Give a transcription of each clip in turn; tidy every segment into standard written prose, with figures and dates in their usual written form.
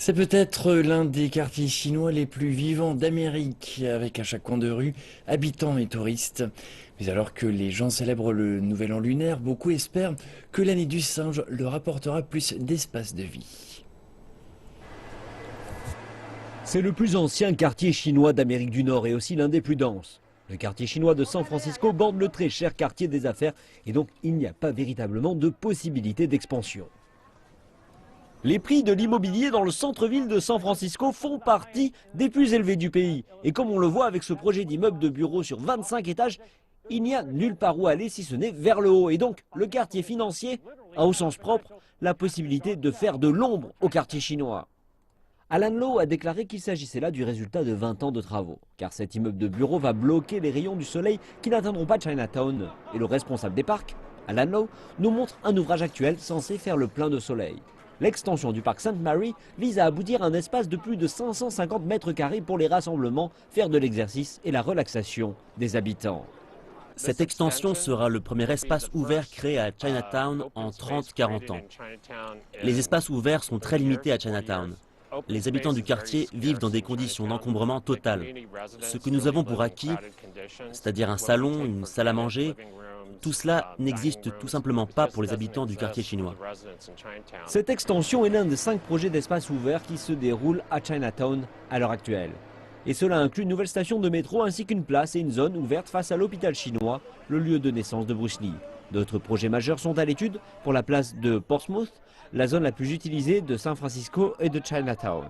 C'est peut-être l'un des quartiers chinois les plus vivants d'Amérique, avec à chaque coin de rue habitants et touristes. Mais alors que les gens célèbrent le nouvel an lunaire, beaucoup espèrent que l'année du singe leur apportera plus d'espace de vie. C'est le plus ancien quartier chinois d'Amérique du Nord et aussi l'un des plus denses. Le quartier chinois de San Francisco borde le très cher quartier des affaires et donc il n'y a pas véritablement de possibilité d'expansion. Les prix de l'immobilier dans le centre-ville de San Francisco font partie des plus élevés du pays. Et comme on le voit avec ce projet d'immeuble de bureaux sur 25 étages, il n'y a nulle part où aller si ce n'est vers le haut. Et donc le quartier financier a au sens propre la possibilité de faire de l'ombre au quartier chinois. Alan Lowe a déclaré qu'il s'agissait là du résultat de 20 ans de travaux, car cet immeuble de bureau va bloquer les rayons du soleil qui n'atteindront pas Chinatown. Et le responsable des parcs, Alan Lowe, nous montre un ouvrage actuel censé faire le plein de soleil. L'extension du parc St. Mary vise à aboutir à un espace de plus de 550 mètres carrés pour les rassemblements, faire de l'exercice et la relaxation des habitants. Cette extension sera le premier espace ouvert créé à Chinatown en 30-40 ans. Les espaces ouverts sont très limités à Chinatown. Les habitants du quartier vivent dans des conditions d'encombrement total. Ce que nous avons pour acquis, c'est-à-dire un salon, une salle à manger, tout cela n'existe tout simplement pas pour les habitants du quartier chinois. Cette extension est l'un des 5 projets d'espace ouvert qui se déroulent à Chinatown à l'heure actuelle. Et cela inclut une nouvelle station de métro ainsi qu'une place et une zone ouverte face à l'hôpital chinois, le lieu de naissance de Bruce Lee. D'autres projets majeurs sont à l'étude pour la place de Portsmouth, la zone la plus utilisée de San Francisco et de Chinatown.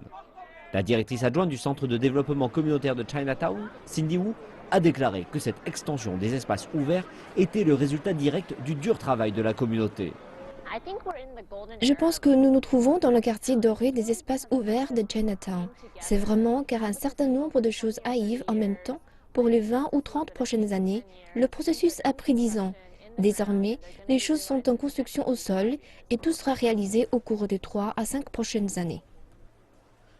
La directrice adjointe du centre de développement communautaire de Chinatown, Cindy Wu, a déclaré que cette extension des espaces ouverts était le résultat direct du dur travail de la communauté. Je pense que nous nous trouvons dans le quartier doré des espaces ouverts de Chinatown. C'est vraiment car un certain nombre de choses arrivent en même temps. Pour les 20 ou 30 prochaines années, le processus a pris 10 ans. Désormais, les choses sont en construction au sol et tout sera réalisé au cours des 3 à 5 prochaines années.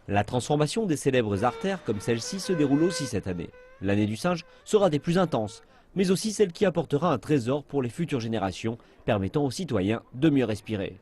La transformation des célèbres artères comme celle-ci se déroule aussi cette année. L'année du singe sera des plus intenses, mais aussi celle qui apportera un trésor pour les futures générations, permettant aux citoyens de mieux respirer.